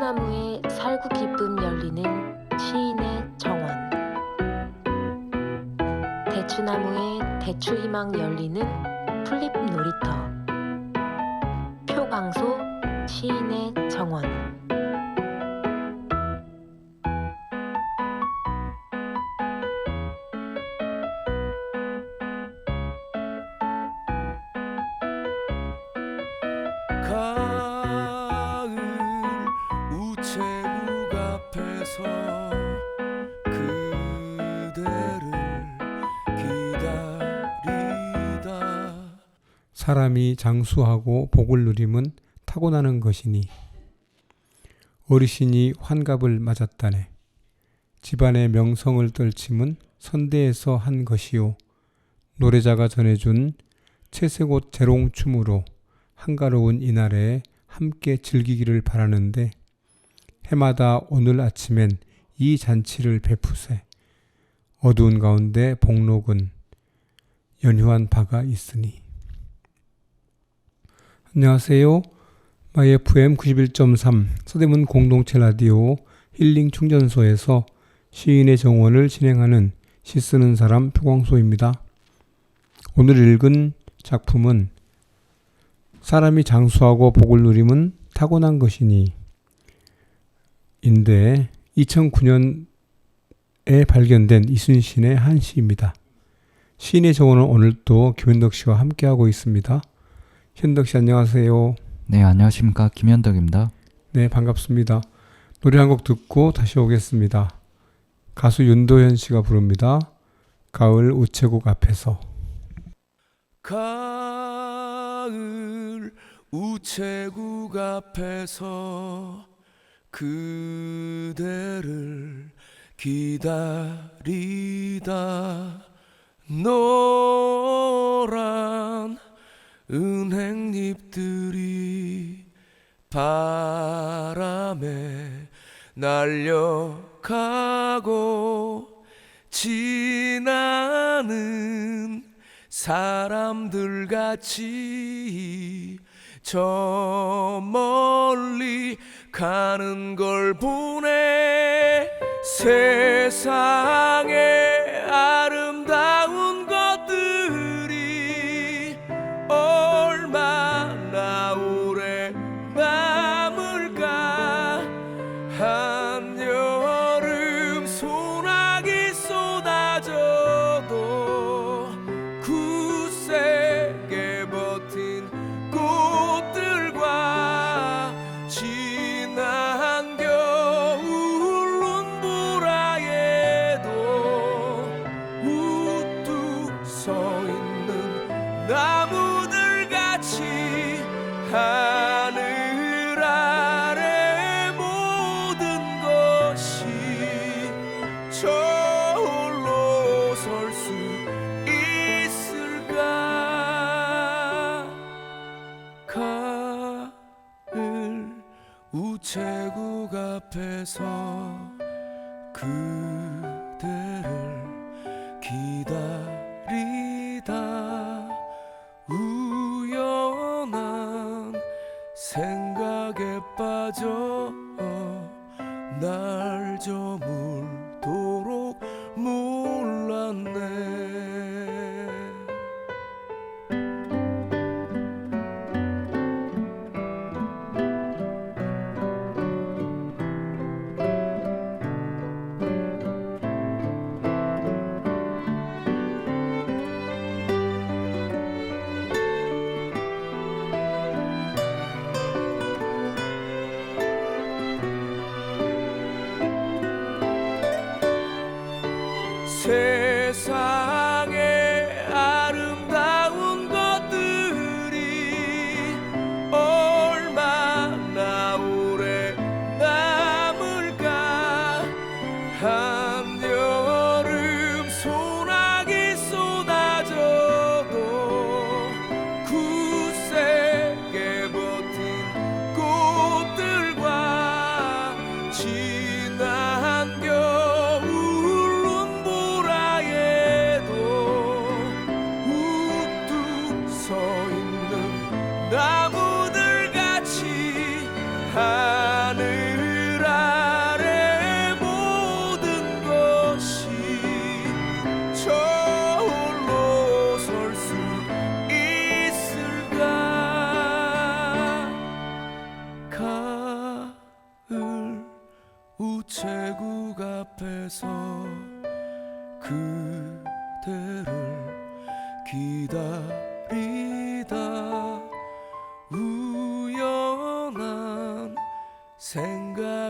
대추나무에 살구 기쁨 열리는 시인의 정원. 대추나무에 대추희망 열리는 풀잎 놀이터. 표광소 시인의 정원. 가을 우체국 앞에서 그대를 기다리다. 사람이 장수하고 복을 누림은 타고나는 것이니 어르신이 환갑을 맞았다네. 집안의 명성을 떨침은 선대에서 한 것이요. 노래자가 전해준 채색옷 재롱춤으로 한가로운 이날에 함께 즐기기를 바라는데 해마다 오늘 아침엔 이 잔치를 베푸세. 어두운 가운데 복록은 연휴한 바가 있으니. 안녕하세요. FM 91.3 서대문 공동체 라디오 힐링 충전소에서 시인의 정원을 진행하는 시 쓰는 사람 표광소입니다. 오늘 읽은 작품은 사람이 장수하고 복을 누림은 타고난 것이니 인데 2009년에 발견된 이순신의 한 시입니다. 시인의 정원은 오늘도 김현덕 씨와 함께하고 있습니다. 현덕 씨 안녕하세요. 네, 안녕하십니까. 김현덕입니다. 네, 반갑습니다. 노래 한 곡 듣고 다시 오겠습니다. 가수 윤도현 씨가 부릅니다. 가을 우체국 앞에서. 가을 우체국 앞에서 그대를 기다리다. 노란 은행잎들이 바람에 날려가고 지나는 사람들 같이 저 멀리 가는 걸 보네. 세상에 아름다운 것들이 얼마나 오래 남을까. 한여름 소나기 쏟아져도 굳세게 버틴 꽃들과 지난 겨울 눈보라에도 우뚝 서 있는 나무들 같이 하늘 아래 모든 것이 저홀로 설 수 있을까. 가을 우체국 앞에서 그대를 기다리다. 우연한 생각에 빠져 날 저물도록 몰랐네. 세상에 아름다운 것들이 얼마나 오래 남을까. 한여름 소나기 쏟아져도 굳세게 버틴 꽃들과 지난 겨울 나무들 같이 하늘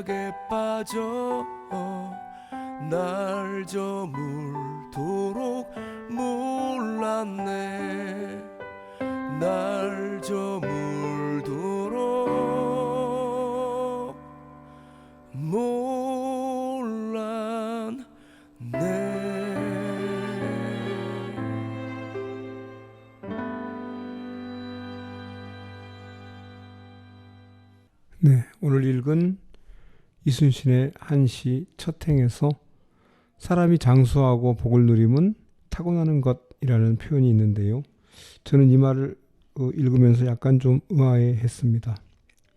생각에 빠져 날 저물도록 몰랐네 날 저물도록 몰랐네. 네, 오늘 읽은 이순신의 한시 첫 행에서 사람이 장수하고 복을 누림은 타고나는 것이라는 표현이 있는데요. 저는 이 말을 읽으면서 약간 좀 의아해했습니다.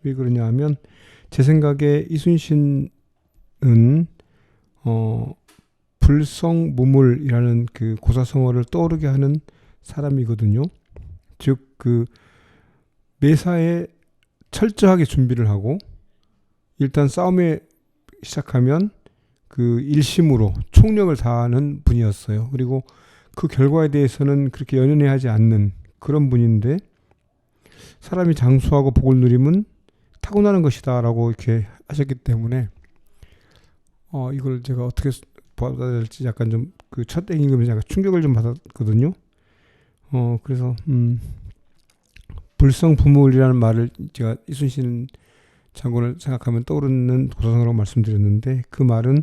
왜 그러냐 하면 제 생각에 이순신은 불성무물이라는 그 고사성어를 떠오르게 하는 사람이거든요. 즉 그 매사에 철저하게 준비를 하고 일단 싸움에 시작하면 그 일심으로 총력을 다하는 분이었어요. 그리고 그 결과에 대해서는 그렇게 연연해하지 않는 그런 분인데 사람이 장수하고 복을 누림은 타고나는 것이다 라고 이렇게 하셨기 때문에 이걸 제가 어떻게 받아야 될지 약간 좀 그 첫 읽으면서 약간 충격을 좀 받았거든요. 그래서 불성부물이라는 말을 제가 이순신 장군을 생각하면 떠오르는 고사성어라고 말씀드렸는데 그 말은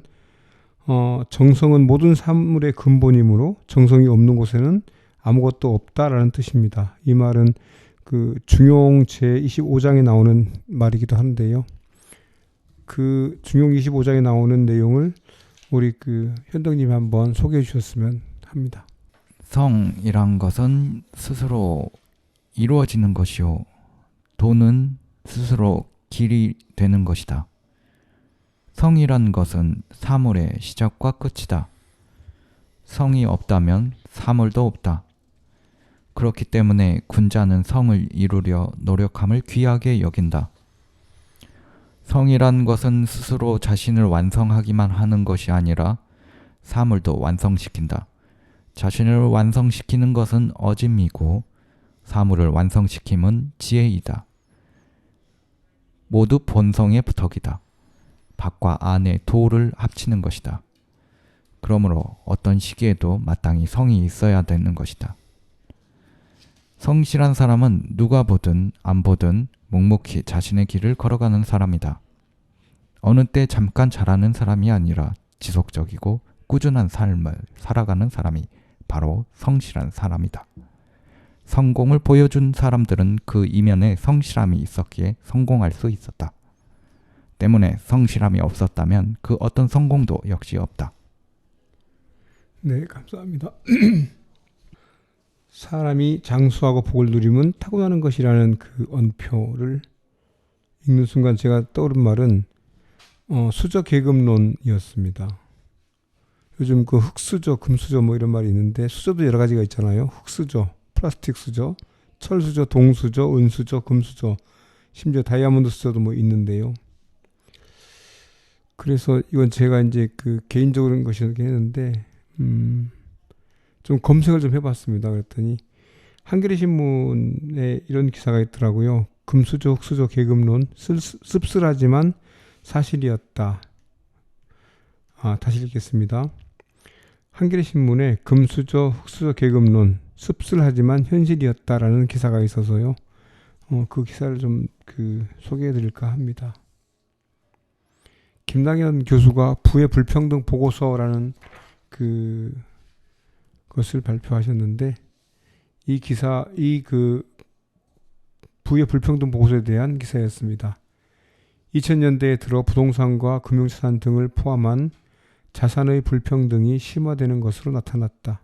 정성은 모든 사물의 근본이므로 정성이 없는 곳에는 아무것도 없다라는 뜻입니다. 이 말은 그 중용 제25장에 나오는 말이기도 한데요. 그 중용 25장에 나오는 내용을 우리 그 현덕님이 한번 소개해 주셨으면 합니다. 성이란 것은 스스로 이루어지는 것이요 도는 스스로 길이 되는 것이다. 성이란 것은 사물의 시작과 끝이다. 성이 없다면 사물도 없다. 그렇기 때문에 군자는 성을 이루려 노력함을 귀하게 여긴다. 성이란 것은 스스로 자신을 완성하기만 하는 것이 아니라 사물도 완성시킨다. 자신을 완성시키는 것은 어짐이고 사물을 완성시킴은 지혜이다. 모두 본성의 부덕이다. 밖과 안의 도를 합치는 것이다. 그러므로 어떤 시기에도 마땅히 성이 있어야 되는 것이다. 성실한 사람은 누가 보든 안 보든 묵묵히 자신의 길을 걸어가는 사람이다. 어느 때 잠깐 잘하는 사람이 아니라 지속적이고 꾸준한 삶을 살아가는 사람이 바로 성실한 사람이다. 성공을 보여준 사람들은 그 이면에 성실함이 있었기에 성공할 수 있었다. 때문에 성실함이 없었다면 그 어떤 성공도 역시 없다. 네, 감사합니다. 사람이 장수하고 복을 누림은 타고나는 것이라는 그 언표를 읽는 순간 제가 떠오른 말은 수저 계급론이었습니다. 요즘 그 흙수저, 금수저 뭐 이런 말이 있는데 수저도 여러 가지가 있잖아요. 흙수저, 플라스틱 수저, 철수저, 동수저, 은수저, 금수저, 심지어 다이아몬드 수저도 뭐 있는데요. 그래서 이건 제가 이제 그 개인적인 것이긴 했는데 좀 검색을 좀 해봤습니다. 그랬더니 한겨레 신문에 이런 기사가 있더라고요. 금수저, 흙수저 계급론 씁쓸하지만 사실이었다. 다시 읽겠습니다. 한겨레 신문에 금수저, 흙수저 계급론 씁쓸하지만 현실이었다라는 기사가 있어서요. 그 기사를 좀 소개해드릴까 합니다. 김당현 교수가 부의 불평등 보고서라는 것을 발표하셨는데 이 부의 불평등 보고서에 대한 기사였습니다. 2000년대에 들어 부동산과 금융자산 등을 포함한 자산의 불평등이 심화되는 것으로 나타났다.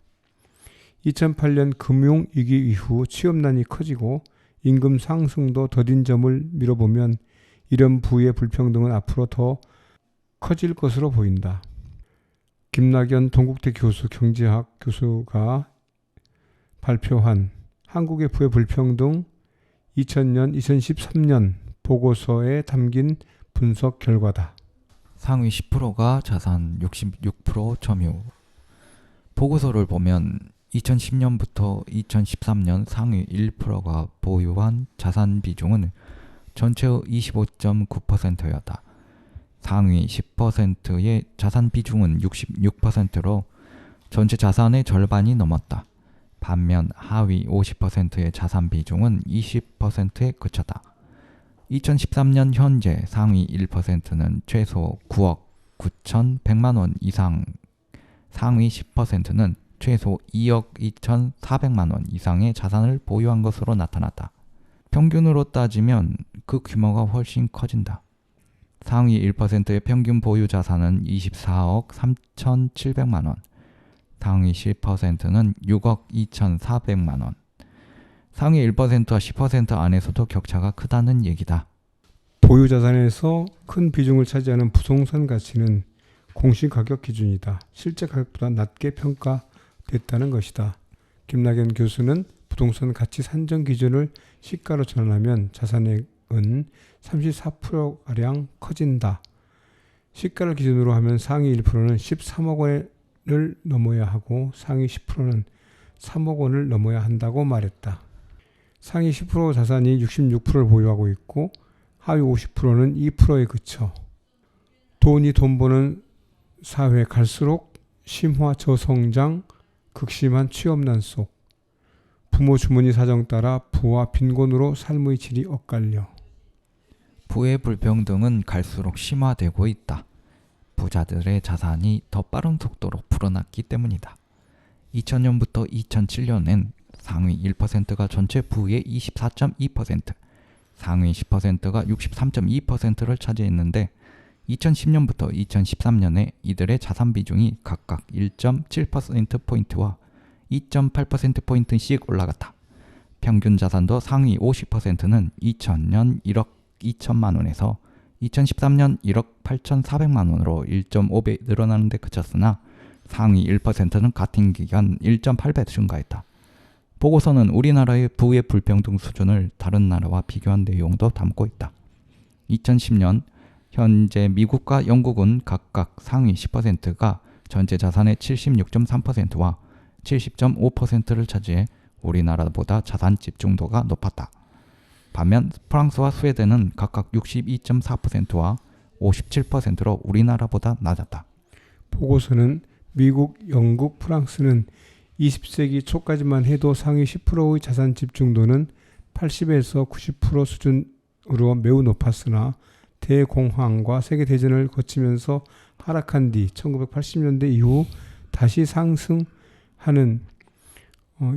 2008년 금융위기 이후 취업난이 커지고 임금 상승도 더딘 점을 미뤄보면 이런 부의 불평등은 앞으로 더 커질 것으로 보인다. 김낙연 동국대 교수, 경제학 교수가 발표한 한국의 부의 불평등 2000년, 2013년 보고서에 담긴 분석 결과다. 상위 10%가 자산 66% 점유. 보고서를 보면 2010년부터 2013년 상위 1%가 보유한 자산 비중은 전체의 25.9%였다. 상위 10%의 자산 비중은 66%로 전체 자산의 절반이 넘었다. 반면 하위 50%의 자산 비중은 20%에 그쳤다. 2013년 현재 상위 1%는 최소 9억 9,100만 원 이상, 상위 10%는 최소 2억 2,400만 원 이상의 자산을 보유한 것으로 나타났다. 평균으로 따지면 그 규모가 훨씬 커진다. 상위 1%의 평균 보유 자산은 24억 3,700만 원, 상위 10%는 6억 2,400만 원. 상위 1%와 10% 안에서도 격차가 크다는 얘기다. 보유 자산에서 큰 비중을 차지하는 부동산 가치는 공시가격 기준이다. 실제 가격보다 낮게 평가됐다는 것이다. 김낙연 교수는 부동산 가치 산정 기준을 시가로 전환하면 자산액은 34%가량 커진다. 시가를 기준으로 하면 상위 1%는 13억 원을 넘어야 하고 상위 10%는 3억 원을 넘어야 한다고 말했다. 상위 10% 자산이 66%를 보유하고 있고 하위 50%는 2%에 그쳐 돈이 돈 버는 사회 갈수록 심화 저성장, 극심한 취업난 속 부모 주머니 사정 따라 부와 빈곤으로 삶의 질이 엇갈려 부의 불평등은 갈수록 심화되고 있다. 부자들의 자산이 더 빠른 속도로 불어났기 때문이다. 2000년부터 2007년엔 상위 1%가 전체 부의 24.2%, 상위 10%가 63.2%를 차지했는데 2010년부터 2013년에 이들의 자산 비중이 각각 1.7%포인트와 2.8%포인트씩 올라갔다. 평균 자산도 상위 50%는 2000년 1억 2천만 원에서 2013년 1억 8,400만 원으로 1.5배 늘어나는 데 그쳤으나 상위 1%는 같은 기간 1.8배 증가했다. 보고서는 우리나라의 부의 불평등 수준을 다른 나라와 비교한 내용도 담고 있다. 2010년 현재 미국과 영국은 각각 상위 10%가 전체 자산의 76.3%와 70.5%를 차지해 우리나라보다 자산 집중도가 높았다. 반면 프랑스와 스웨덴은 각각 62.4%와 57%로 우리나라보다 낮았다. 보고서는 미국, 영국, 프랑스는 20세기 초까지만 해도 상위 10%의 자산 집중도는 80에서 90% 수준으로 매우 높았으나 대공황과 세계대전을 거치면서 하락한 뒤 1980년대 이후 다시 상승하는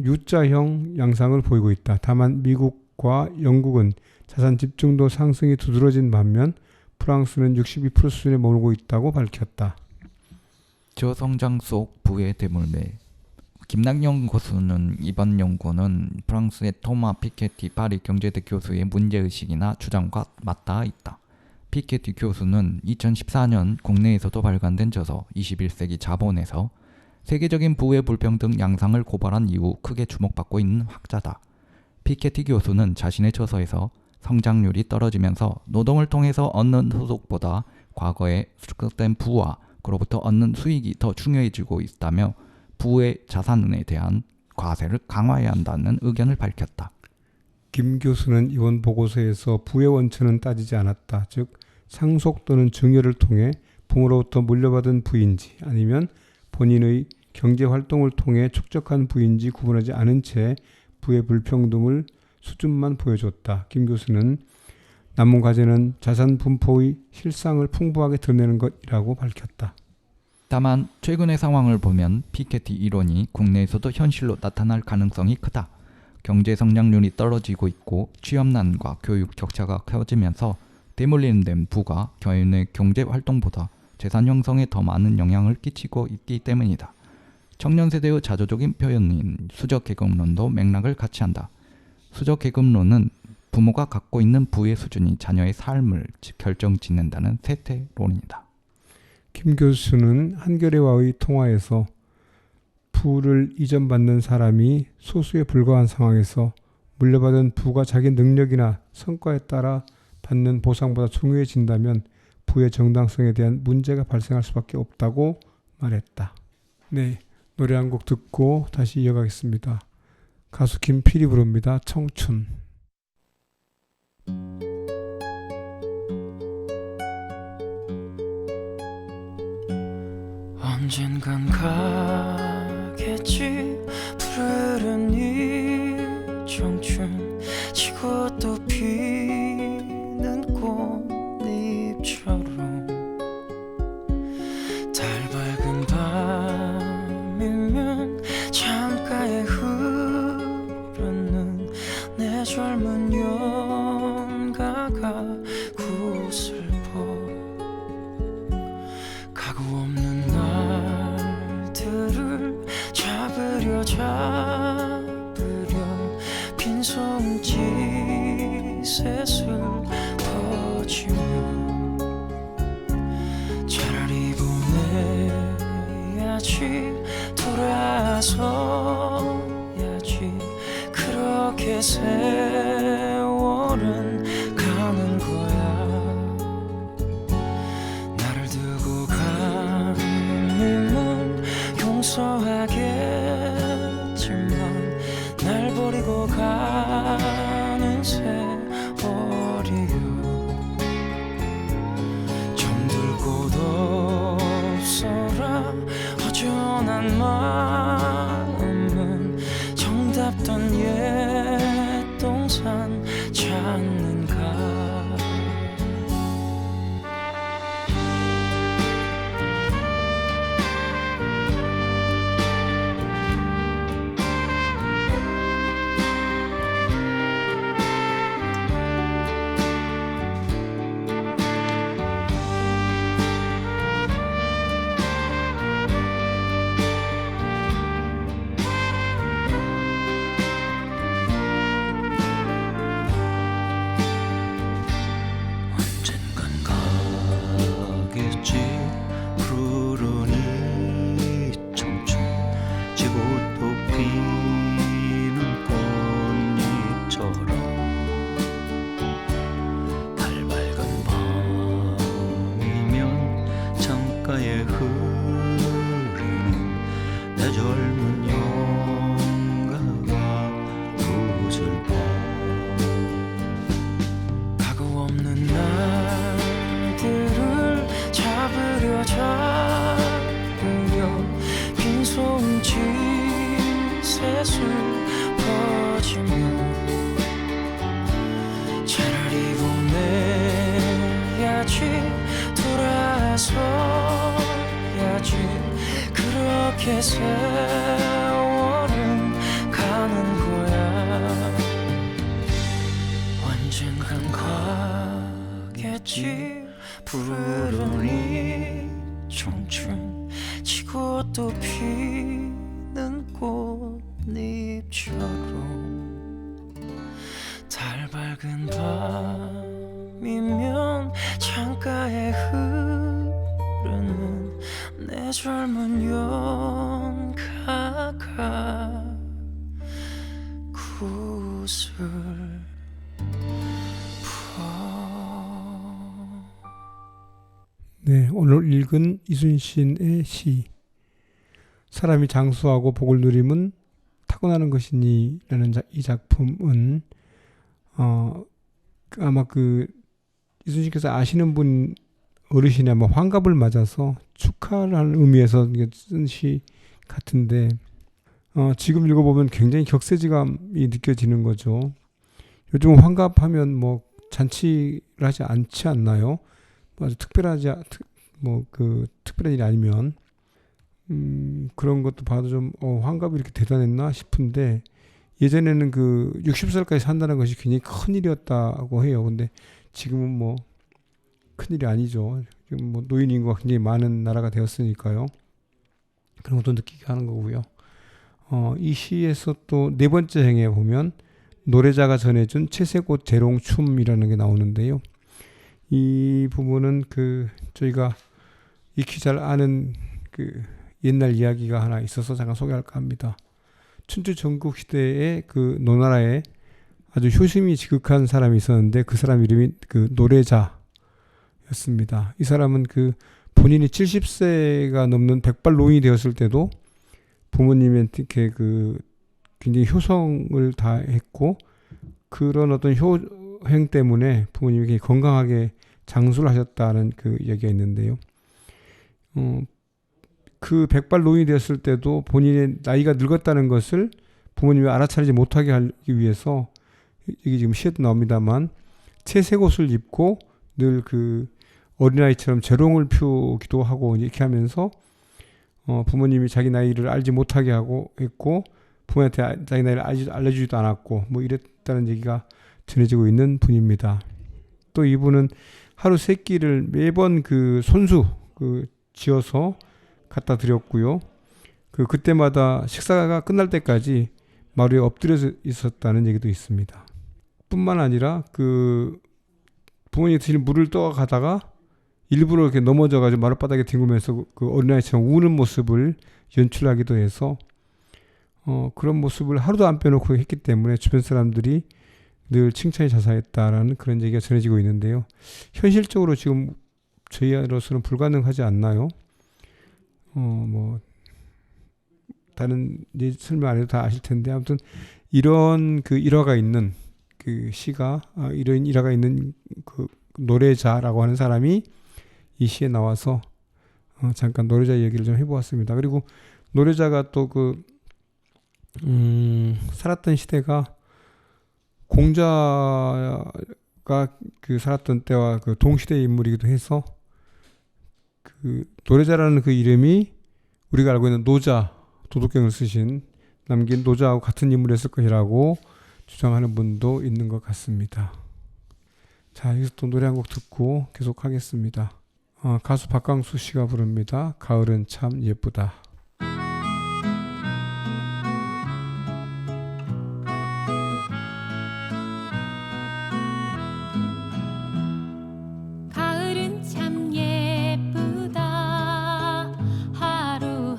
U자형 양상을 보이고 있다. 다만 미국과 영국은 자산 집중도 상승이 두드러진 반면 프랑스는 62% 수준에 머물고 있다고 밝혔다. 저성장 속 부의 대물매. 김낙연 교수는 이번 연구는 프랑스의 토마 피케티 파리 경제대 교수의 문제의식이나 주장과 맞닿아 있다. 피케티 교수는 2014년 국내에서도 발간된 저서 21세기 자본에서 세계적인 부의 불평등 양상을 고발한 이후 크게 주목받고 있는 학자다. 피케티 교수는 자신의 저서에서 성장률이 떨어지면서 노동을 통해서 얻는 소득보다 과거에 축적된 부와 그로부터 얻는 수익이 더 중요해지고 있다며 부의 자산에 대한 과세를 강화해야 한다는 의견을 밝혔다. 김 교수는 이번 보고서에서 부의 원천은 따지지 않았다. 즉 상속 또는 증여를 통해 부모로부터 물려받은 부인지 아니면 본인의 경제활동을 통해 축적한 부인지 구분하지 않은 채 부의 불평등을 수준만 보여줬다. 김 교수는 남은 과제는 자산 분포의 실상을 풍부하게 드러내는 것이라고 밝혔다. 다만 최근의 상황을 보면 피케티 이론이 국내에서도 현실로 나타날 가능성이 크다. 경제 성장률이 떨어지고 있고 취업난과 교육 격차가 커지면서 대물림 된 부가 개인의 경제 활동보다 재산 형성에 더 많은 영향을 끼치고 있기 때문이다. 청년 세대의 자조적인 표현인 수저계급론도 맥락을 같이 한다. 수저계급론은 부모가 갖고 있는 부의 수준이 자녀의 삶을 결정짓는다는 세태론이다. 김 교수는 한겨레와의 통화에서 부를 이전받는 사람이 소수에 불과한 상황에서 물려받은 부가 자기 능력이나 성과에 따라 받는 보상보다 중요해진다면 부의 정당성에 대한 문제가 발생할 수밖에 없다고 말했다. 네, 노래 한 곡 듣고 다시 이어가겠습니다. 가수 김필이 부릅니다. 청춘. 언젠간 가겠지 푸르른 이 청춘 지고 또 피는 꽃잎처럼 달 밝은 밤이면 창가에 흐르는 내 젊은 연가가 구슬퍼 가구 없는 날들을 잡으려 빈손짓 셋을 퍼지며 차라리 보내야지 돌아서야지 그렇게 세월은 가는 거야 나를 두고 간 님은 용서하겠지만 날 버리고 가는 세월이요 정들 곳 없어라 허전한 마음은 정답던 옛 동산 찾는가 차라리 보내야지 돌아서야지 그렇게 세월은 가는 거야 언젠간 가겠지 푸르른 이 청춘 지고 또 피는 꽃잎처럼 달 밝은 밤이면 창가에 흐르는 내 젊은 연가가 구슬 네, 오늘 읽은 이순신의 시 사람이 장수하고 복을 누림은 타고나는 것이니 라는 이 작품은 아마 이순신께서 아시는 분 어르신이 아마 환갑을 맞아서 축하라는 의미에서 쓴 시 같은데 지금 읽어보면 굉장히 격세지감이 느껴지는 거죠. 요즘 환갑하면 뭐 잔치를 하지 않지 않나요? 아주 특별한 일이 아니면 그런 것도 봐도 좀 환갑이 이렇게 대단했나 싶은데 예전에는 60살까지 산다는 것이 굉장히 큰 일이었다고 해요. 근데 지금은 뭐 큰일이 아니죠. 지금 뭐 노인 인구가 굉장히 많은 나라가 되었으니까요. 그런 것도 느끼게 하는 거고요. 이 시에서 또 네 번째 행에 보면 노래자가 전해준 채색옷 재롱춤이라는 게 나오는데요. 이 부분은 저희가 익히 잘 아는 옛날 이야기가 하나 있어서 잠깐 소개할까 합니다. 춘추 전국 시대에 노나라에 아주 효심이 지극한 사람이 있었는데 그 사람 이름이 노래자였습니다. 이 사람은 본인이 70세가 넘는 백발노인이 되었을 때도 부모님한테 굉장히 효성을 다했고 그런 어떤 효행 때문에 부모님이 건강하게 장수를 하셨다는 이야기가 있는데요. 그 백발 노인이 되었을 때도 본인의 나이가 늙었다는 것을 부모님이 알아차리지 못하게 하기 위해서 이게 지금 시에도 나옵니다만 채색 옷을 입고 늘 그 어린아이처럼 재롱을 피우기도 하고 이렇게 하면서 부모님이 자기 나이를 알지 못하게 하고 했고 부모한테 자기 나이를 알려주지도 않았고 뭐 이랬다는 얘기가 전해지고 있는 분입니다. 또 이분은 하루 3끼를 매번 그 손수 지어서 갖다 드렸고요. 그때마다 식사가 끝날 때까지 마루에 엎드려서 있었다는 얘기도 있습니다. 뿐만 아니라 그 부모님이 드실 물을 떠가다가 일부러 이렇게 넘어져가지고 마룻바닥에 뒹구면서 그 어린아이처럼 우는 모습을 연출하기도 해서 그런 모습을 하루도 안 빼놓고 했기 때문에 주변 사람들이 늘 칭찬이 자자했다라는 그런 얘기가 전해지고 있는데요. 현실적으로 지금 저희로서는 불가능하지 않나요? 뭐 다른 설명 안 해도 다 아실 텐데 아무튼 이런 그 일화가 있는 그 시가 이런 일화가 있는 그 노래자라고 하는 사람이 이 시에 나와서 잠깐 노래자 얘기를 좀 해보았습니다. 그리고 노래자가 또 살았던 시대가 공자가 그 살았던 때와 그 동시대의 인물이기도 해서 그 노래자라는 그 이름이 우리가 알고 있는 노자, 도덕경을 쓰신 남긴 노자하고 같은 인물이었을 것이라고 주장하는 분도 있는 것 같습니다. 자, 여기서 또 노래 한 곡 듣고 계속하겠습니다. 가수 박강수 씨가 부릅니다. 가을은 참 예쁘다. 가을은 참 예쁘다. 하루하루가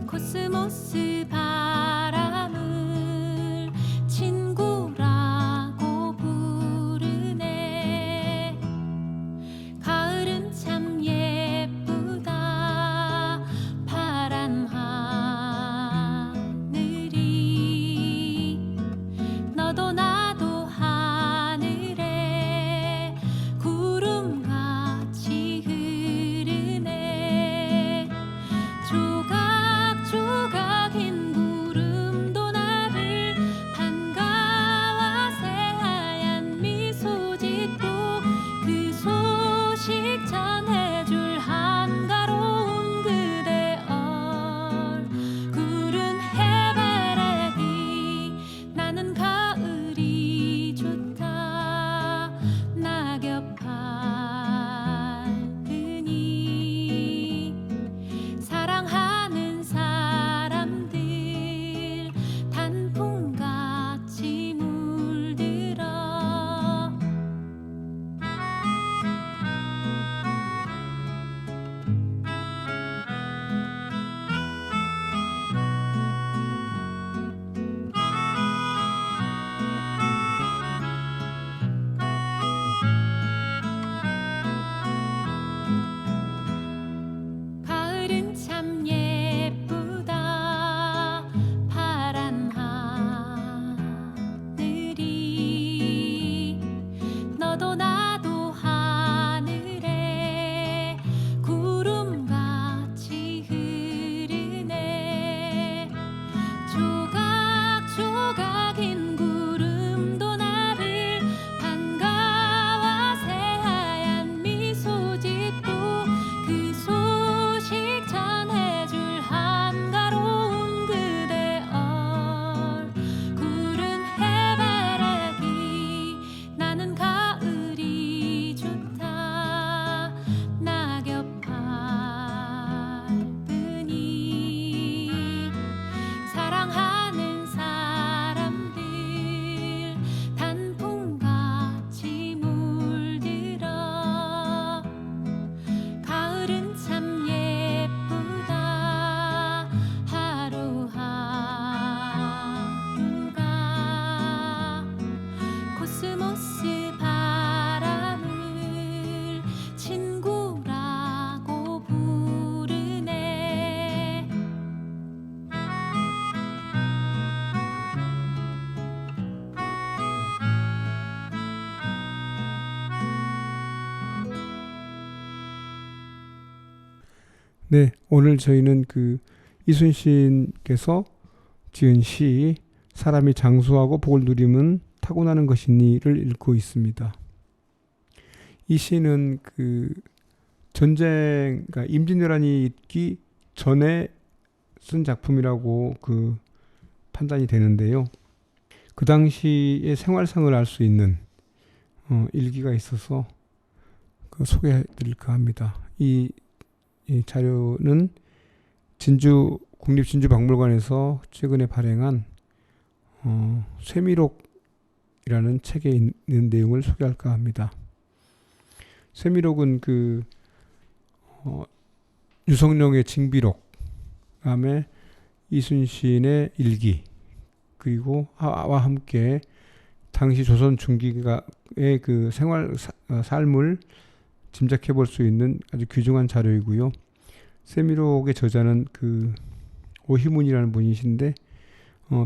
코스모스 바람을 친구라고 부르네. 가을은 네, 오늘 저희는 그 이순신께서 지은 시 사람이 장수하고 복을 누리면 타고나는 것이니를 읽고 있습니다. 이 시는 그 전쟁, 그러니까 임진왜란이 있기 전에 쓴 작품이라고 그 판단이 되는데요. 그 당시의 생활상을 알 수 있는 일기가 있어서 그 소개해드릴까 합니다. 이 자료는 국립진주박물관에서 최근에 발행한 쇠미록이라는 책에 있는 내용을 소개할까 합니다. 쇠미록은 그 유성룡의 징비록, 그다음에 이순신의 일기, 그리고 와 함께 당시 조선 중기가의 그 삶을 짐작해 볼 수 있는 아주 귀중한 자료이고요. 쇠미록의 저자는 그 오희문이라는 분이신데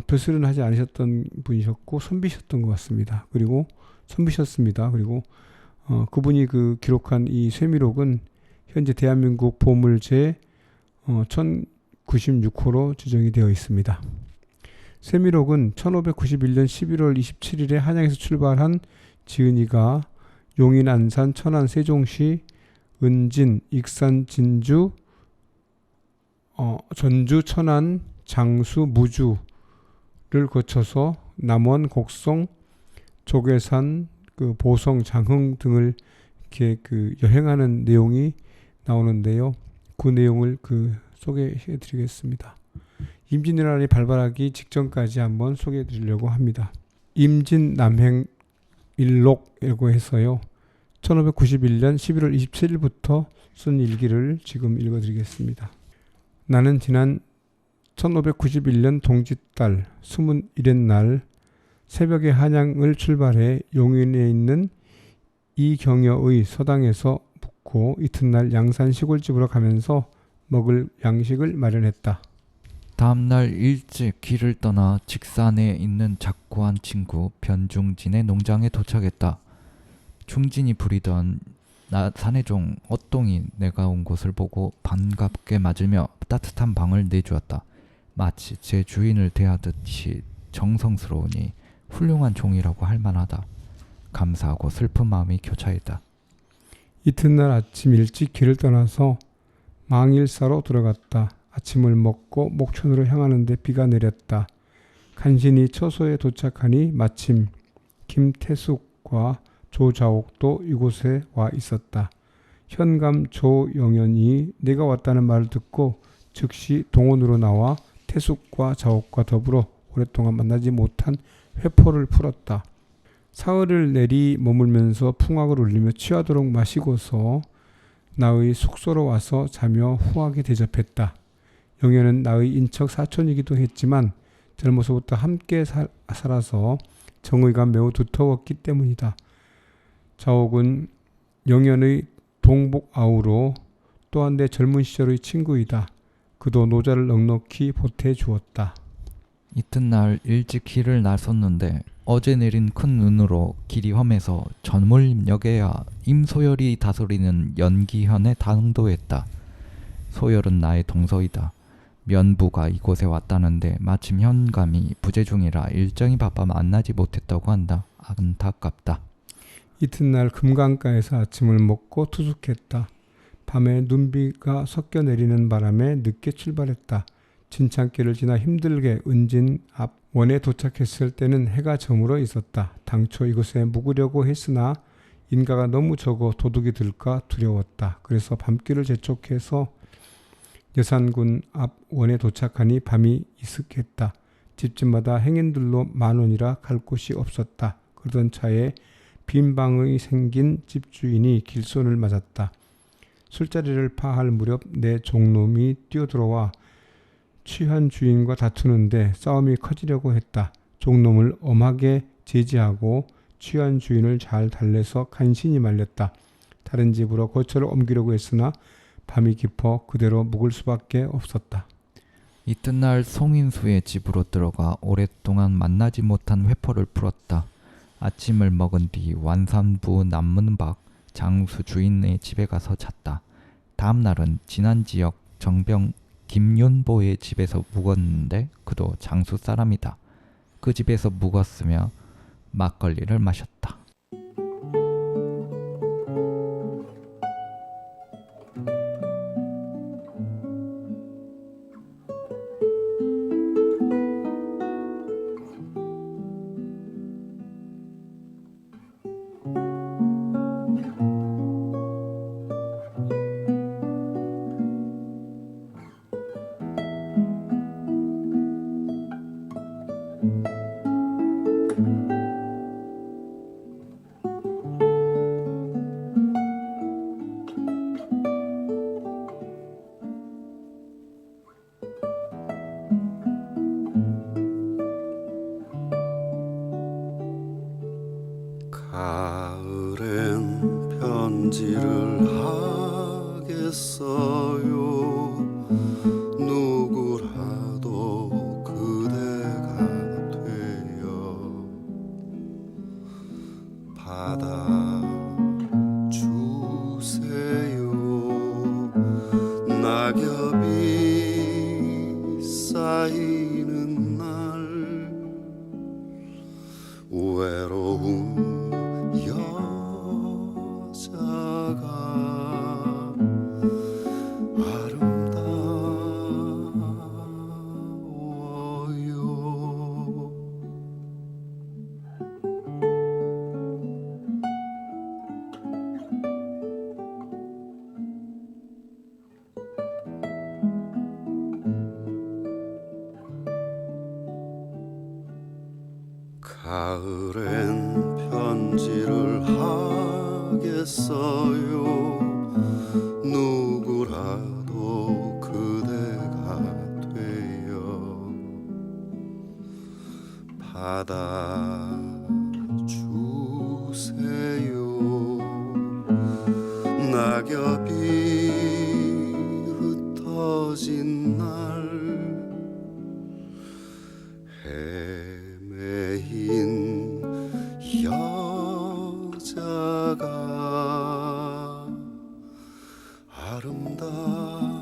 벼슬은 하지 않으셨던 분이셨고 선비셨던 것 같습니다. 그리고 선비셨습니다. 그리고 그분이 그 기록한 이 쇠미록은 현재 대한민국 보물제 1096호로 지정이 되어 있습니다. 쇠미록은 1591년 11월 27일에 한양에서 출발한 지은이가 용인, 안산, 천안, 세종시, 은진, 익산, 진주, 전주, 천안, 장수, 무주를 거쳐서 남원, 곡성, 조계산, 그 보성, 장흥 등을 이렇게 그 여행하는 내용이 나오는데요. 그 내용을 소개해 드리겠습니다. 임진왜란이 발발하기 직전까지 한번 소개해 드리려고 합니다. 임진남행일록이라고 해서요. 1591년 11월 27일부터 쓴 일기를 지금 읽어 드리겠습니다. 나는 지난 1591년 동짓달 21의 날 새벽에 한양을 출발해 용인에 있는 이경여의 서당에서 묵고 이튿날 양산 시골집으로 가면서 먹을 양식을 마련했다. 다음날 일찍 길을 떠나 직산에 있는 작고한 친구 변중진의 농장에 도착했다. 중진이 부리던 사내종 어똥이 내가 온 곳을 보고 반갑게 맞으며 따뜻한 방을 내주었다. 마치 제 주인을 대하듯이 정성스러우니 훌륭한 종이라고 할 만하다. 감사하고 슬픈 마음이 교차했다. 이튿날 아침 일찍 길을 떠나서 망일사로 들어갔다. 아침을 먹고 목천으로 향하는데 비가 내렸다. 간신히 처소에 도착하니 마침 김태숙과 조자옥도 이곳에 와 있었다. 현감 조영연이 내가 왔다는 말을 듣고 즉시 동원으로 나와 태숙과 자옥과 더불어 오랫동안 만나지 못한 회포를 풀었다. 사흘을 내리 머물면서 풍악을 울리며 취하도록 마시고서 나의 숙소로 와서 자며 후하게 대접했다. 영연은 나의 인척 사촌이기도 했지만 젊어서부터 함께 살아서 정의가 매우 두터웠기 때문이다. 자옥은 영연의 동복아우로 또한 내 젊은 시절의 친구이다. 그도 노자를 넉넉히 보태주었다. 이튿날 일찍 길을 나섰는데 어제 내린 큰 눈으로 길이 험해서 전몰역에야 임소열이 다스리는 연기현에 당도했다. 소열은 나의 동서이다. 면부가 이곳에 왔다는데 마침 현감이 부재 중이라 일정이 바빠 만나지 못했다고 한다. 안타깝다. 이튿날 금강가에서 아침을 먹고 투숙했다. 밤에 눈비가 섞여 내리는 바람에 늦게 출발했다. 진창길을 지나 힘들게 은진 앞 원에 도착했을 때는 해가 저물어 있었다. 당초 이곳에 묵으려고 했으나 인가가 너무 적어 도둑이 들까 두려웠다. 그래서 밤길을 재촉해서 여산군 앞 원에 도착하니 밤이 이슥했다. 집집마다 행인들로 만원이라 갈 곳이 없었다. 그러던 차에 빈 방이 생긴 집주인이 길손을 맞았다. 술자리를 파할 무렵 내 종놈이 뛰어들어와 취한 주인과 다투는데 싸움이 커지려고 했다. 종놈을 엄하게 제지하고 취한 주인을 잘 달래서 간신히 말렸다. 다른 집으로 거처를 옮기려고 했으나 밤이 깊어 그대로 묵을 수밖에 없었다. 이튿날 송인수의 집으로 들어가 오랫동안 만나지 못한 회포를 풀었다. 아침을 먹은 뒤 완산부 남문박 장수 주인의 집에 가서 잤다. 다음 날은 지난 지역 정병 김윤보의 집에서 묵었는데 그도 장수 사람이다. 그 집에서 묵었으며 막걸리를 마셨다. 가을엔 편지를 하겠어요. 누구라도 그대가 되어 받아주세요. 낙엽이 쌓이는 날 외로운 여자가 아름다워요. 가을엔 편지를 하겠어요. 누구라도 그대가 되어 받아주세요. 낙엽이 흩어진 날 헤매인 여자가 아름다워요.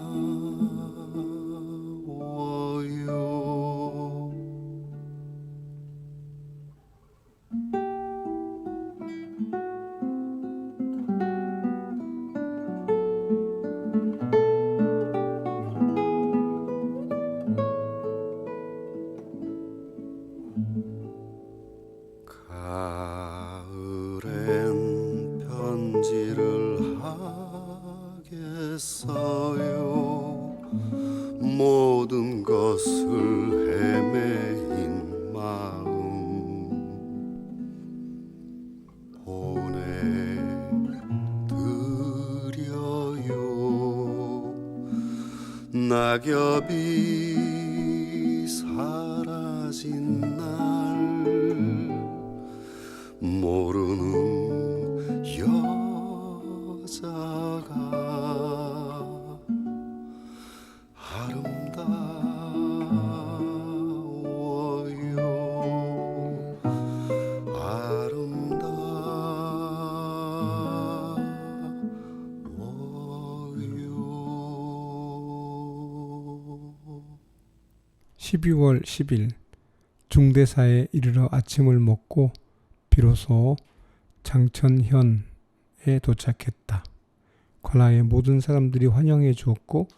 가을엔 편지를 하겠어요. 모든 것을 헤매인 마음 보내드려요. 낙엽이 사라진 날 모르는 여자가 아름다워요. 아름다워요. 12월 10일 중대사에 이르러 아침을 먹고 비로소 장천현에 도착했다. 관아의 모든 사람들이 환영해 주었고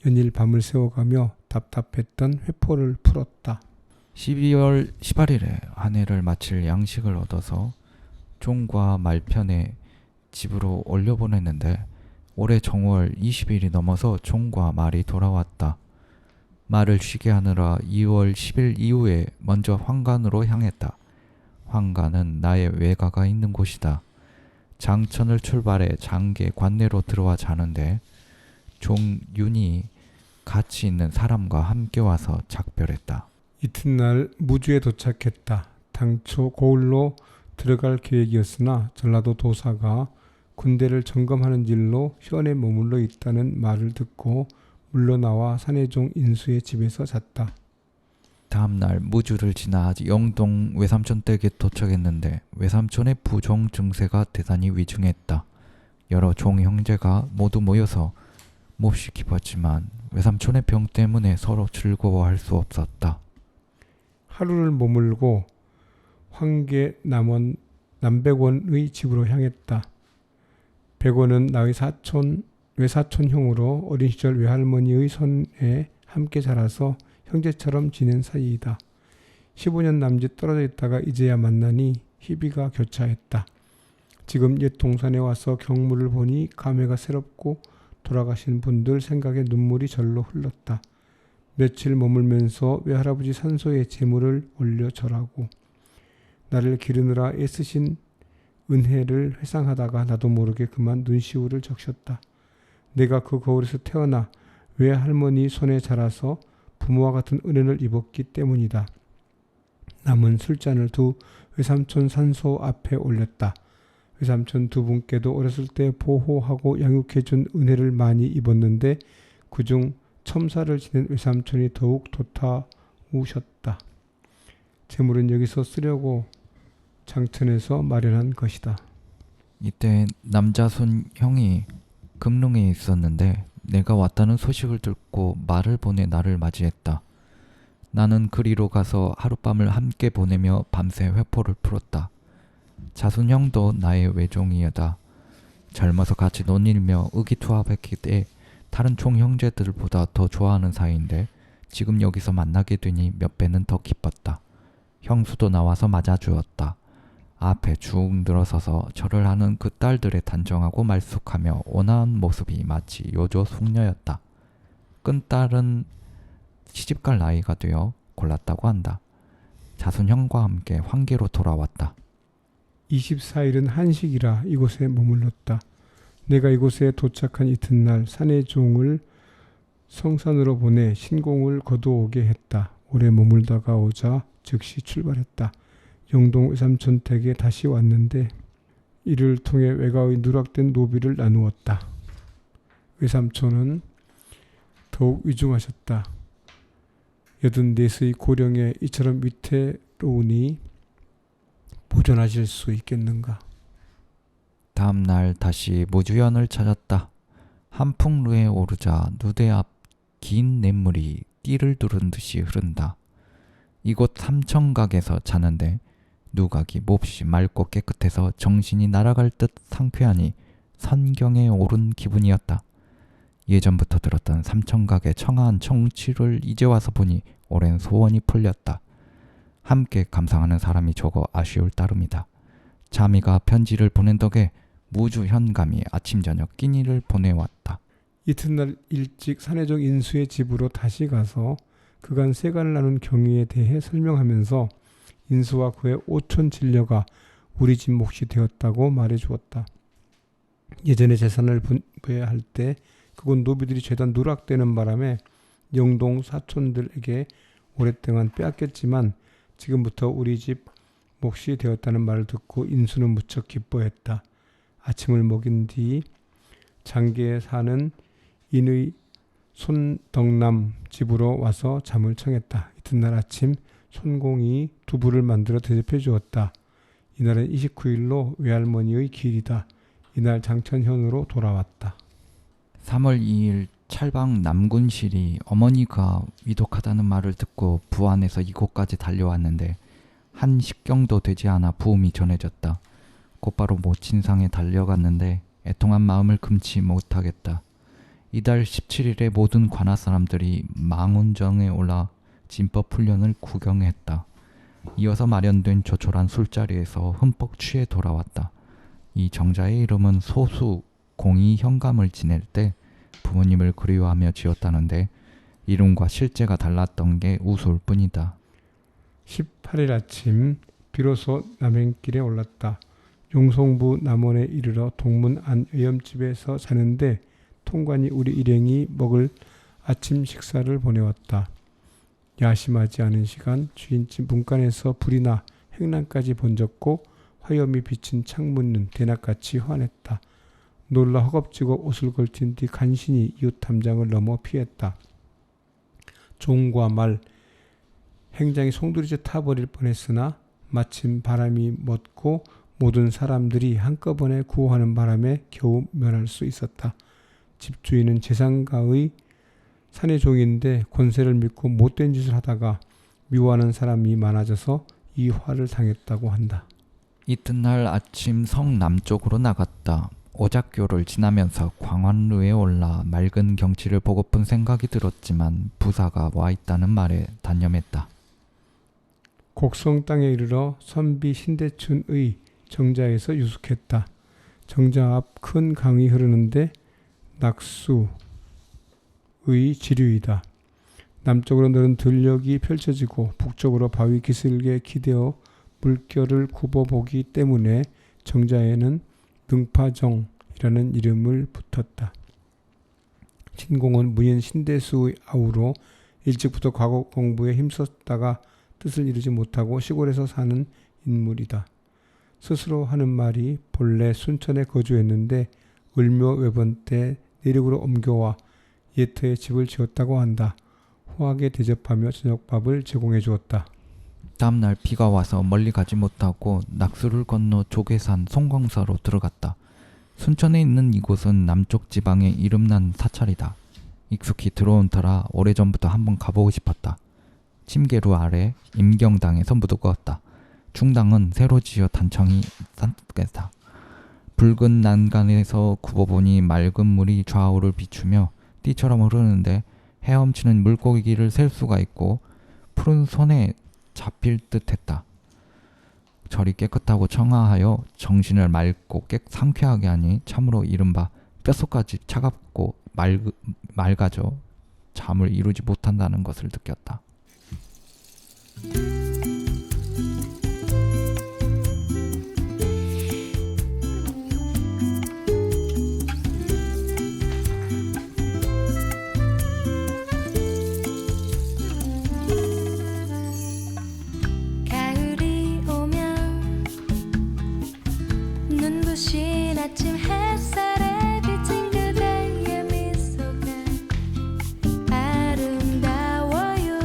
연일 밤을 새워가며 답답했던 회포를 풀었다. 12월 18일에 한 해를 마칠 양식을 얻어서 종과 말편에 집으로 올려보냈는데 올해 정월 20일이 넘어서 종과 말이 돌아왔다. 말을 쉬게 하느라 2월 10일 이후에 먼저 황간으로 향했다. 황간은 나의 외가가 있는 곳이다. 장천을 출발해 장계 관내로 들어와 자는데 종윤이 같이 있는 사람과 함께 와서 작별했다. 이튿날 무주에 도착했다. 당초 고을로 들어갈 계획이었으나 전라도 도사가 군대를 점검하는 일로 현에 머물러 있다는 말을 듣고 물러나와 사내종 인수의 집에서 잤다. 다음날 무주를 지나 영동 외삼촌 댁에 도착했는데 외삼촌의 부종 증세가 대단히 위중했다. 여러 종 형제가 모두 모여서 몹시 기뻤지만 외삼촌의 병 때문에 서로 즐거워할 수 없었다. 하루를 머물고 황계 남백원의 집으로 향했다. 백원은 나의 외사촌 형으로 어린 시절 외할머니의 손에 함께 자라서 형제처럼 지낸 사이이다. 15년 남짓 떨어져 있다가 이제야 만나니 희비가 교차했다. 지금 옛 동산에 와서 경물을 보니 감회가 새롭고 돌아가신 분들 생각에 눈물이 절로 흘렀다. 며칠 머물면서 외할아버지 산소에 재물을 올려 절하고 나를 기르느라 애쓰신 은혜를 회상하다가 나도 모르게 그만 눈시울을 적셨다. 내가 그 거울에서 태어나 외할머니 손에 자라서 부모와 같은 은혜를 입었기 때문이다. 남은 술잔을 두 외삼촌 산소 앞에 올렸다. 외삼촌 두 분께도 어렸을 때 보호하고 양육해준 은혜를 많이 입었는데 그중 첨사를 지낸 외삼촌이 더욱 돋아우셨다. 재물은 여기서 쓰려고 장천에서 마련한 것이다. 이때 남자손 형이 금릉에 있었는데 내가 왔다는 소식을 듣고 말을 보내 나를 맞이했다. 나는 그리로 가서 하룻밤을 함께 보내며 밤새 회포를 풀었다. 자손 형도 나의 외종이었다. 젊어서 같이 논일며 의기투합했기 때문에 다른 총형제들보다 더 좋아하는 사이인데 지금 여기서 만나게 되니 몇 배는 더 기뻤다. 형수도 나와서 맞아주었다. 앞에 쭉 늘어서서 절을 하는 그 딸들의 단정하고 말쑥하며 온화한 모습이 마치 요조 숙녀였다. 큰 딸은 시집갈 나이가 되어 골랐다고 한다. 자손 형과 함께 황계로 돌아왔다. 24일은 한식이라 이곳에 머물렀다. 내가 이곳에 도착한 이튿날 산의 종을 성산으로 보내 신공을 거두오게 했다. 오래 머물다가 오자 즉시 출발했다. 영동 외삼촌 댁에 다시 왔는데 이를 통해 외가의 누락된 노비를 나누었다. 외삼촌은 더욱 위중하셨다. 84의 고령에 이처럼 위태로우니 보존하실 수 있겠는가. 다음 날 다시 모주연을 찾았다. 한풍루에 오르자 누대 앞 긴 냇물이 띠를 두른 듯이 흐른다. 이곳 삼청각에서 자는데 누각이 몹시 맑고 깨끗해서 정신이 날아갈 듯 상쾌하니 선경에 오른 기분이었다. 예전부터 들었던 삼청각의 청아한 청취를 이제 와서 보니 오랜 소원이 풀렸다. 함께 감상하는 사람이 적어 아쉬울 따름이다. 자미가 편지를 보낸 덕에 무주 현감이 아침 저녁 끼니를 보내왔다. 이튿날 일찍 산해종 인수의 집으로 다시 가서 그간 세간을 나눈 경위에 대해 설명하면서 인수와 그의 5촌 진려가 우리 집 몫이 되었다고 말해주었다. 예전에 재산을 분배해야 할 때 그곳 노비들이 죄다 누락되는 바람에 영동 사촌들에게 오랫동안 빼앗겼지만 지금부터 우리 집 몫이 되었다는 말을 듣고 인수는 무척 기뻐했다. 아침을 먹인 뒤 장계에 사는 인의 손덕남 집으로 와서 잠을 청했다. 이튿날 아침 손공이 두부를 만들어 대접해 주었다. 이날은 29일로 외할머니의 길이다. 이날 장천현으로 돌아왔다. 3월 2일 찰방 남군실이 어머니가 위독하다는 말을 듣고 부안에서 이곳까지 달려왔는데 한 식경도 되지 않아 부음이 전해졌다. 곧바로 모친상에 달려갔는데 애통한 마음을 금치 못하겠다. 이달 17일에 모든 관아 사람들이 망운정에 올라 진법 훈련을 구경했다. 이어서 마련된 조촐한 술자리에서 흠뻑 취해 돌아왔다. 이 정자의 이름은 소수 공이 현감을 지낼 때 부모님을 그리워하며 지었다는데 이름과 실제가 달랐던 게 우스울 뿐이다. 18일 아침 비로소 남행길에 올랐다. 용성부 남원에 이르러 동문 안 의염집에서 자는데 통관이 우리 일행이 먹을 아침 식사를 보내왔다. 야심하지 않은 시간 주인집 문간에서 불이 나 행랑까지 번졌고 화염이 비친 창문은 대낮같이 환했다. 놀라 허겁지겁 옷을 걸친 뒤 간신히 이웃 담장을 넘어 피했다. 종과 말, 행장이 송두리째 타버릴 뻔했으나 마침 바람이 멎고 모든 사람들이 한꺼번에 구호하는 바람에 겨우 면할 수 있었다. 집주인은 재상가의 산의 종인데 권세를 믿고 못된 짓을 하다가 미워하는 사람이 많아져서 이 화를 당했다고 한다. 이튿날 아침 성 남쪽으로 나갔다. 오작교를 지나면서 광안루에 올라 맑은 경치를 보고픈 생각이 들었지만 부사가 와 있다는 말에 단념했다. 곡성 땅에 이르러 선비 신대춘의 정자에서 유숙했다. 정자 앞 큰 강이 흐르는데 낙수의 지류이다. 남쪽으로 넓은 들녘이 펼쳐지고 북쪽으로 바위 기슭에 기대어 물결을 굽어보기 때문에 정자에는 능파정이라는 이름을 붙었다. 신공은 문인 신대수의 아우로 일찍부터 과거 공부에 힘썼다가 뜻을 이루지 못하고 시골에서 사는 인물이다. 스스로 하는 말이 본래 순천에 거주했는데 을묘 외번 때 내륙으로 옮겨와 예터에 집을 지었다고 한다. 후하게 대접하며 저녁밥을 제공해 주었다. 다음날 비가 와서 멀리 가지 못하고 낙수를 건너 조계산 송광사로 들어갔다. 순천에 있는 이곳은 남쪽 지방의 이름난 사찰이다. 익숙히 들어온 터라 오래전부터 한번 가보고 싶었다. 침계루 아래 임경당에서 묻어갔다. 중당은 새로 지어 단청이 산뜻했다. 붉은 난간에서 굽어보니 맑은 물이 좌우를 비추며 띠처럼 흐르는데 헤엄치는 물고기를 셀 수가 있고 푸른 손에 잡힐 듯 했다. 절이 깨끗하고 청아하여 정신을 맑고 상쾌하게 하니 참으로 이른바 뼛속까지 차갑고 맑아져 잠을 이루지 못한다는 것을 느꼈다. 가을이 오면 눈부신 아침 햇살에 비친 그대의 미소가 아름다워요.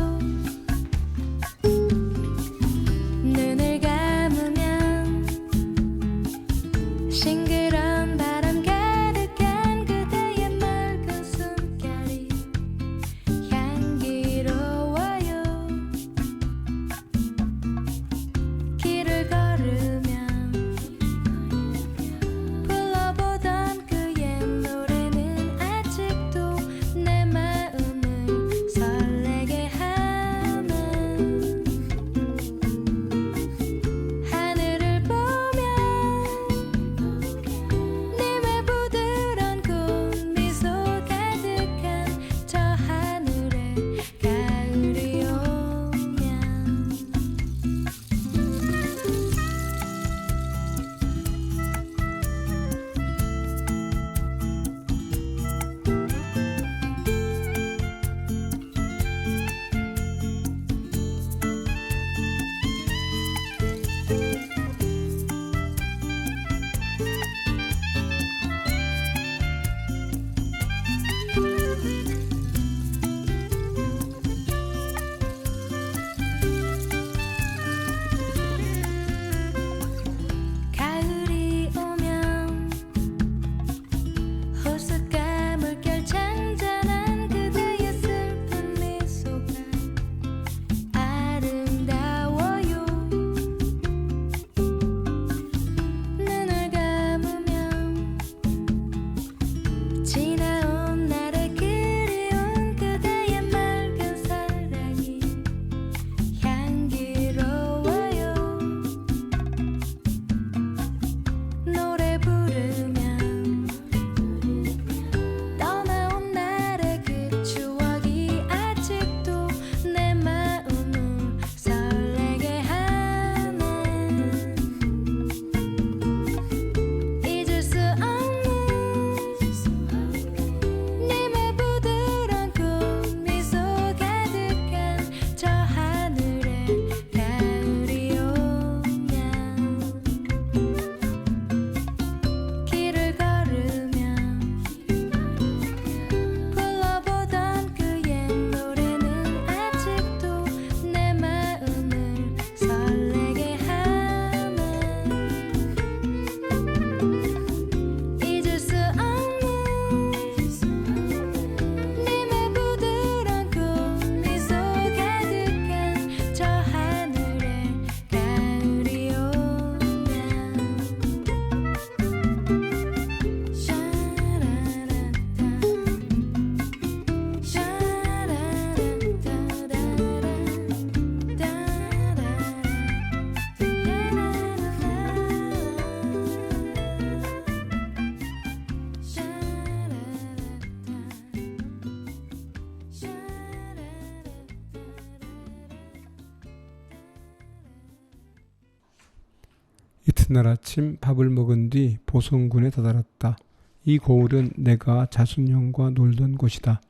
이튿날 아침 밥을 먹은 뒤 보성군에 다다랐다. 이 고을은 내가 자순형과 놀던 곳이다.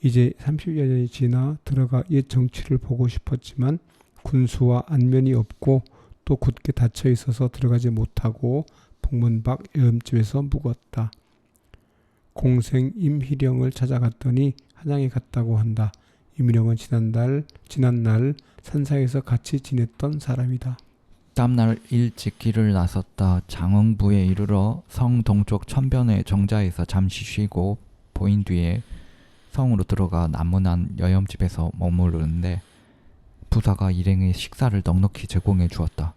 이제 30여 년이 지나 들어가 옛 정취를 보고 싶었지만 군수와 안면이 없고 또 굳게 닫혀 있어서 들어가지 못하고 북문 밖 여염집에서 묵었다. 공생 임희령을 찾아갔더니 한양에 갔다고 한다. 임희령은 지난날 산사에서 같이 지냈던 사람이다. 다음날 일찍 길을 나섰다. 장흥부에 이르러 성 동쪽 천변의 정자에서 잠시 쉬고 보인 뒤에 성으로 들어가 나무난 여염집에서 머무르는데 부사가 일행의 식사를 넉넉히 제공해 주었다.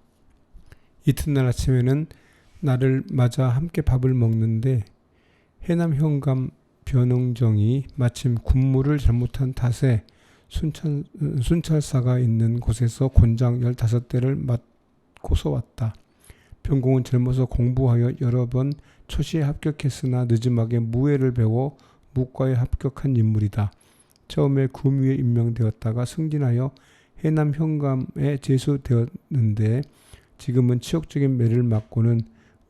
이튿날 아침에는 나를 맞아 함께 밥을 먹는데 해남 현감 변흥정이 마침 군무를 잘못한 탓에 순찰사가 있는 곳에서 곤장 15대를 맞고서 왔다. 변공은 젊어서 공부하여 여러 번 초시에 합격했으나 늦음하게 무예를 배워 무과에 합격한 인물이다. 처음에 구미에 임명되었다가 승진하여 해남 현감에 제수되었는데 지금은 치욕적인 매를 맞고는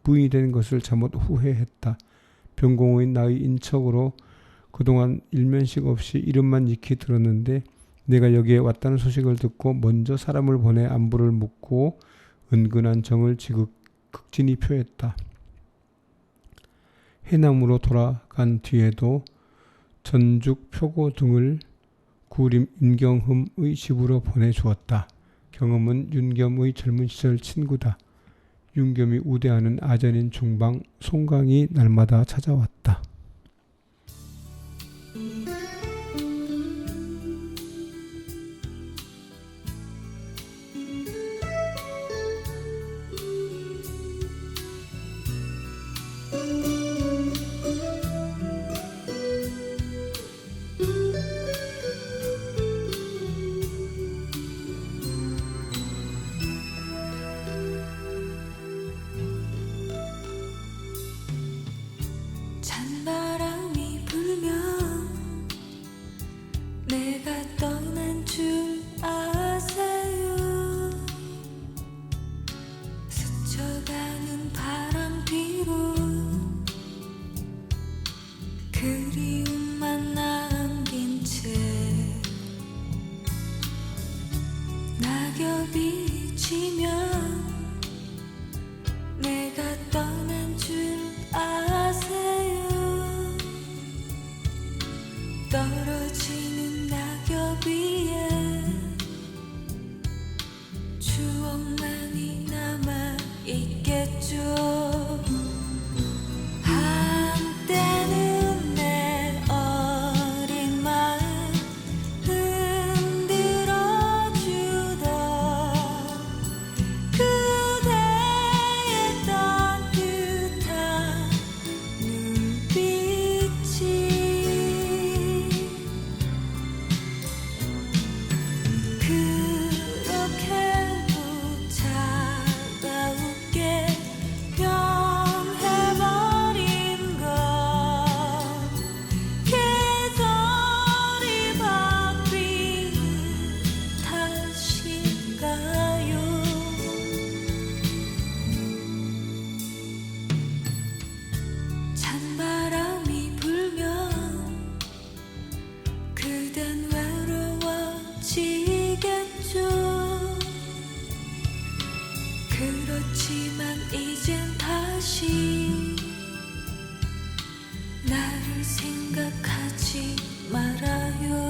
무인이 된 것을 잘못 후회했다. 변공의 나의 인척으로 그동안 일면식 없이 이름만 익히 들었는데 내가 여기에 왔다는 소식을 듣고 먼저 사람을 보내 안부를 묻고 은근한 정을 극진히 표했다. 해남으로 돌아간 뒤에도 전죽, 표고 등을 구림 윤경흠의 집으로 보내주었다. 경흠은 윤겸의 젊은 시절 친구다. 윤겸이 우대하는 아전인 중방 송강이 날마다 찾아왔다. 찬바람이 불면 내가 떠난 줄 아세요. 스쳐가는 바람 뒤로 그리움만 남긴 채 낙엽이 지면 내가 떠난 줄 아세요. 떨어지는 낙엽 위에 추억만이 남아있겠죠. 한때는 내 어린 마음 흔들어주던 그대의 따뜻한 눈빛이 그렇게도 차가웁게 변해버린 건 계절이 바뀌는 탓일까요? 찬바람이 불면 그댄 외로워지겠죠. 그렇지만 이젠 다시 나를 생각하지 말아요.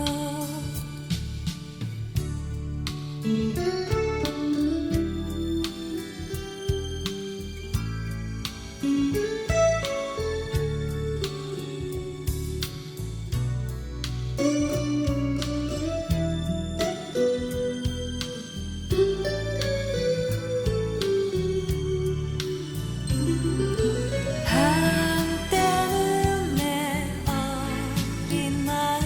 한때는 내 어린 마음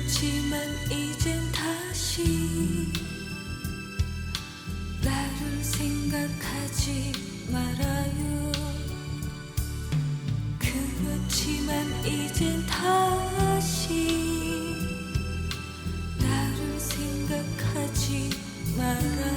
그렇지만 이젠 다시 나를 생각하지 말아요. 그렇지만 이젠 다시 나를 생각하지 말아요.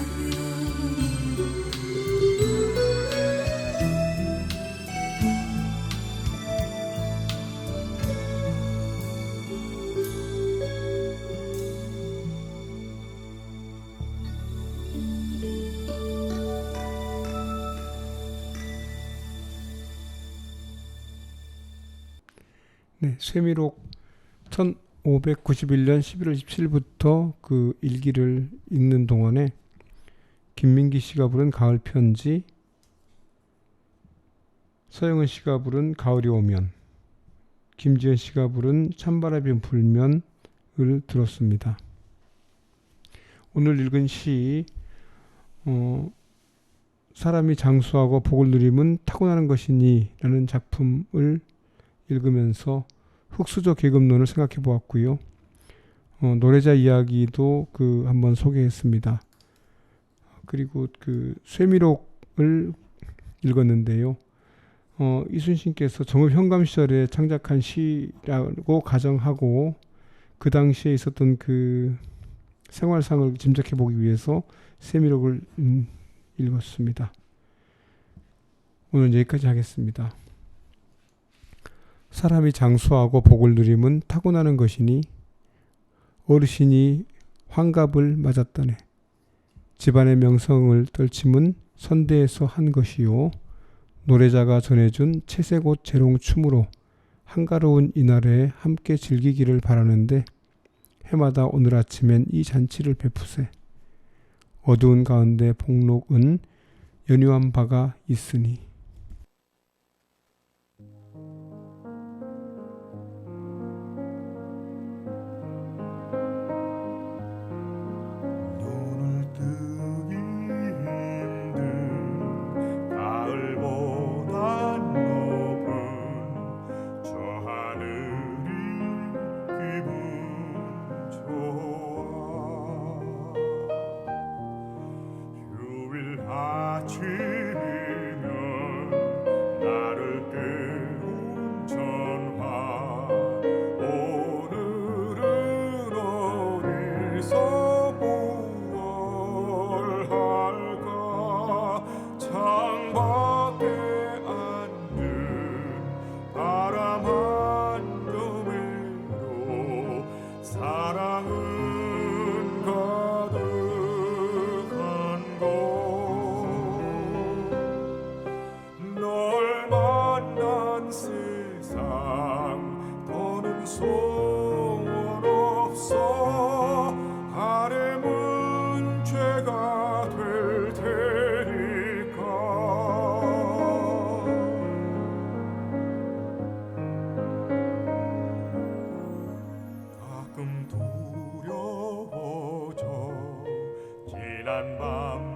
네, 쇠미록 1591년 11월 17일부터 그 일기를 읽는 동안에 김민기 씨가 부른 가을 편지, 서영은 씨가 부른 가을이 오면, 김지연 씨가 부른 찬바람이 불면을 들었습니다. 오늘 읽은 시 사람이 장수하고 복을 누림은 타고나는 것이니 라는 작품을 읽으면서 흑수저 계급론을 생각해 보았고요. 노래자 이야기도 한번 소개했습니다. 그리고 쇠미록을 읽었는데요. 이순신께서 정읍현감 시절에 창작한 시라고 가정하고 그 당시에 있었던 그 생활상을 짐작해 보기 위해서 쇠미록을 읽었습니다. 오늘 여기까지 하겠습니다. 사람이 장수하고 복을 누림은 타고나는 것이니 어르신이 환갑을 맞았다네. 집안의 명성을 떨침은 선대에서 한 것이요. 노래자가 전해준 채색옷 재롱춤으로 한가로운 이날에 함께 즐기기를 바라는데 해마다 오늘 아침엔 이 잔치를 베푸세. 어두운 가운데 복록은 연유한 바가 있으니. 눈을 뜨기 힘든 가을보다 높은 저 하늘이 기분 좋아. 휴일 아침이면 나를 깨운 전화. 오늘은 어디서 무얼 할까. 창밖에 앉은 바람 한 점으로 사랑은 가득한 곳. 널 만난 세상 더는 소원 없어. 바람은 죄가 될 테니까. 가끔 두려워져 지난 밤